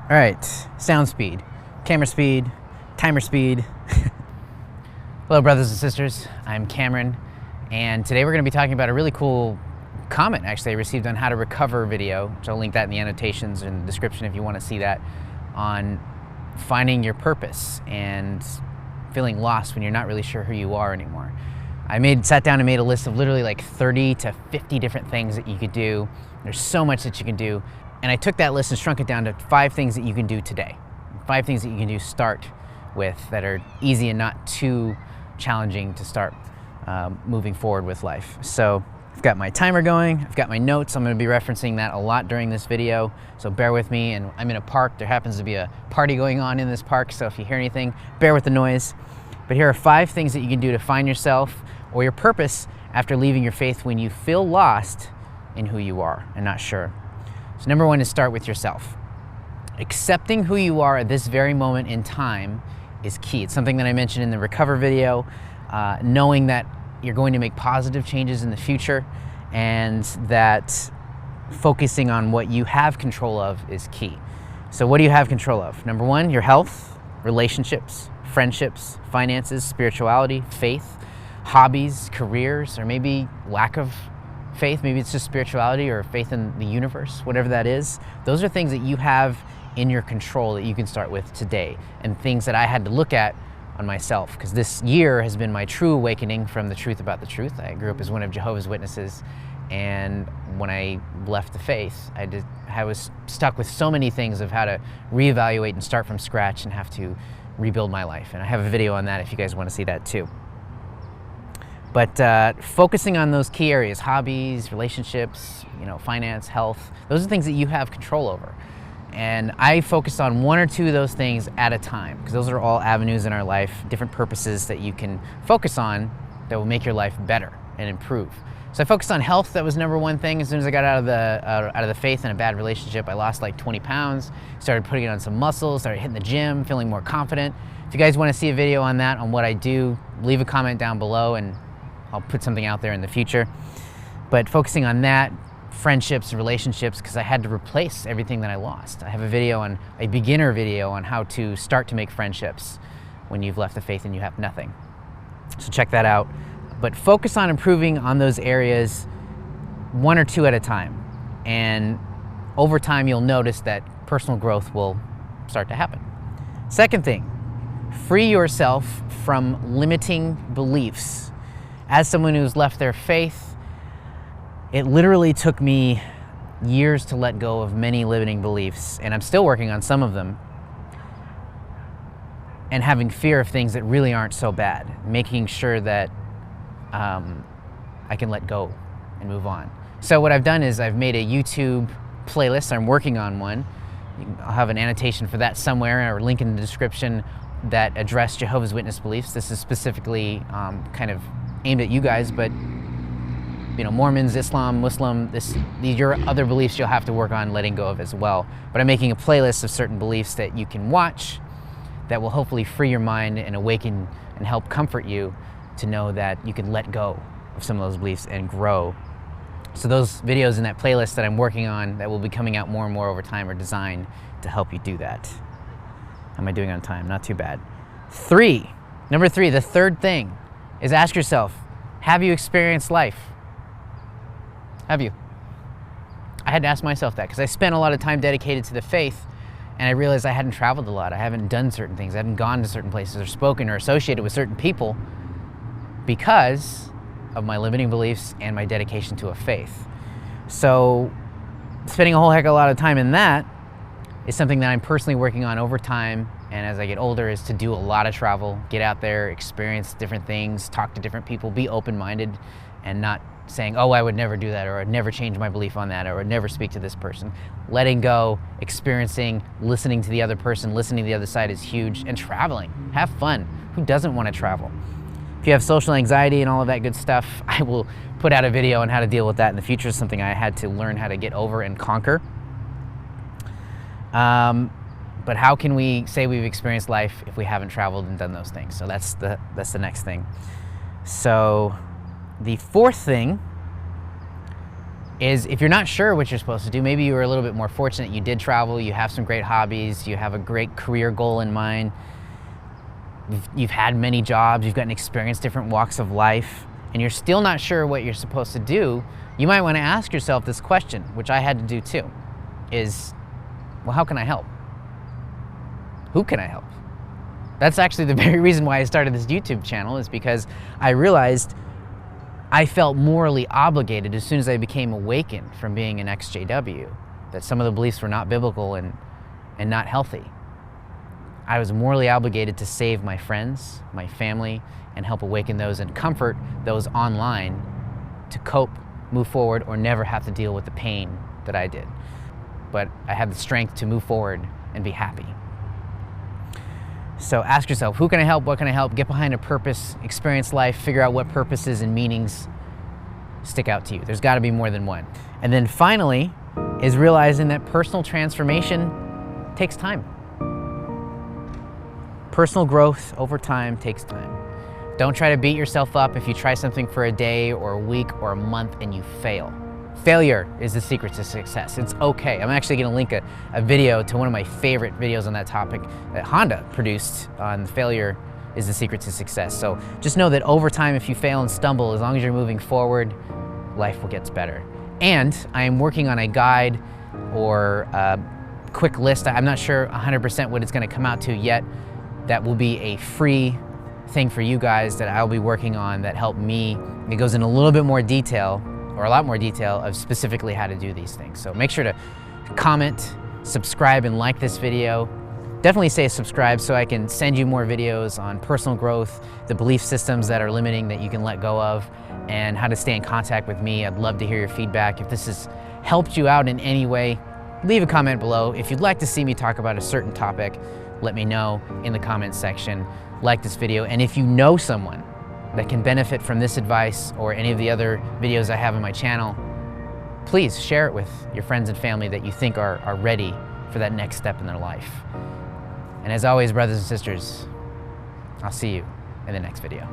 All right, sound speed, camera speed, timer speed. Hello, brothers and sisters. I'm Cameron, and today we're going to be talking about a really cool comment actually I received on how to recover video, which I'll link that in the annotations and the description if you want to see that, on finding your purpose and feeling lost when you're not really sure who you are anymore. I sat down and made a list of literally like 30 to 50 different things that you could do. There's so much that you can do. And I took that list and shrunk it down to 5 things that you can do today. 5 things that you can do start with that are easy and not too challenging to start moving forward with life. So I've got my timer going, I've got my notes. I'm going to be referencing that a lot during this video, so bear with me. And I'm in a park. There happens to be a party going on in this park, so if you hear anything, bear with the noise. But here are 5 things that you can do to find yourself or your purpose after leaving your faith when you feel lost in who you are and not sure. So number 1 is start with yourself. Accepting who you are at this very moment in time is key. It's something that I mentioned in the Recover video, knowing that you're going to make positive changes in the future and that focusing on what you have control of is key. So what do you have control of? Number 1, your health, relationships, friendships, finances, spirituality, faith, hobbies, careers, or maybe lack of faith. Maybe it's just spirituality or faith in the universe, whatever that is. Those are things that you have in your control that you can start with today, and things that I had to look at on myself, because this year has been my true awakening from the truth about the truth. I grew up as one of Jehovah's Witnesses, and when I left the faith, I was stuck with so many things of how to reevaluate and start from scratch and have to rebuild my life. And I have a video on that if you guys want to see that too. But focusing on those key areas, hobbies, relationships, finance, health, those are things that you have control over. And I focus on 1 or 2 of those things at a time, because those are all avenues in our life, different purposes that you can focus on that will make your life better and improve. So I focused on health. That was number 1 thing. As soon as I got out of the faith in a bad relationship, I lost like 20 pounds, started putting on some muscle, started hitting the gym, feeling more confident. If you guys want to see a video on that, on what I do, leave a comment down below and I'll put something out there in the future. But focusing on that, friendships and relationships, because I had to replace everything that I lost. I have a beginner video on how to start to make friendships when you've left the faith and you have nothing. So check that out. But focus on improving on those areas 1 or 2 at a time. And over time, you'll notice that personal growth will start to happen. Second thing, free yourself from limiting beliefs. As someone who's left their faith, it literally took me years to let go of many limiting beliefs, and I'm still working on some of them, and having fear of things that really aren't so bad, making sure that I can let go and move on. So what I've done is I've made a YouTube playlist. I'm working on one. I'll have an annotation for that somewhere, or link in the description, that address Jehovah's Witness beliefs. This is specifically kind of aimed at you guys, but Mormons, Islam, Muslim, your other beliefs you'll have to work on letting go of as well. But I'm making a playlist of certain beliefs that you can watch that will hopefully free your mind and awaken and help comfort you to know that you can let go of some of those beliefs and grow. So those videos in that playlist that I'm working on that will be coming out more and more over time are designed to help you do that. How am I doing on time? Not too bad. Number 3, the third thing is ask yourself, have you experienced life? Have you? I had to ask myself that, because I spent a lot of time dedicated to the faith, and I realized I hadn't traveled a lot. I haven't done certain things. I hadn't gone to certain places or spoken or associated with certain people because of my limiting beliefs and my dedication to a faith. So spending a whole heck of a lot of time in that is something that I'm personally working on over time, and as I get older, is to do a lot of travel, get out there, experience different things, talk to different people, be open-minded, and not saying, oh, I would never do that, or I'd never change my belief on that, or I'd never speak to this person. Letting go, experiencing, listening to the other person, listening to the other side is huge, and traveling. Have fun. Who doesn't want to travel? If you have social anxiety and all of that good stuff, I will put out a video on how to deal with that in the future. It's something I had to learn how to get over and conquer. But how can we say we've experienced life if we haven't traveled and done those things? So that's the next thing. So the fourth thing is if you're not sure what you're supposed to do, maybe you were a little bit more fortunate, you did travel, you have some great hobbies, you have a great career goal in mind, you've had many jobs, you've gotten experience different walks of life, and you're still not sure what you're supposed to do, you might want to ask yourself this question, which I had to do too, is, well, how can I help? Who can I help? That's actually the very reason why I started this YouTube channel, is because I realized I felt morally obligated as soon as I became awakened from being an ex-JW, that some of the beliefs were not biblical and not healthy. I was morally obligated to save my friends, my family, and help awaken those and comfort those online to cope, move forward, or never have to deal with the pain that I did. But I have the strength to move forward and be happy. So ask yourself, who can I help? What can I help? Get behind a purpose, experience life, figure out what purposes and meanings stick out to you. There's got to be more than one. And then finally is realizing that personal transformation takes time. Personal growth over time takes time. Don't try to beat yourself up if you try something for a day or a week or a month and you fail. Failure is the secret to success. It's okay. I'm actually going to link a video to one of my favorite videos on that topic that Honda produced on failure is the secret to success. So just know that over time, if you fail and stumble, as long as you're moving forward, life will get better. And I am working on a guide or a quick list. I'm not sure 100% what it's going to come out to yet. That will be a free thing for you guys that I'll be working on that help me. It goes in a little bit more detail, or a lot more detail, of specifically how to do these things. So make sure to comment, subscribe, and like this video. Definitely say subscribe so I can send you more videos on personal growth, the belief systems that are limiting that you can let go of, and how to stay in contact with me. I'd love to hear your feedback. If this has helped you out in any way, leave a comment below. If you'd like to see me talk about a certain topic, let me know in the comments section. Like this video, and if you know someone that can benefit from this advice or any of the other videos I have on my channel, please share it with your friends and family that you think are ready for that next step in their life. And as always, brothers and sisters, I'll see you in the next video.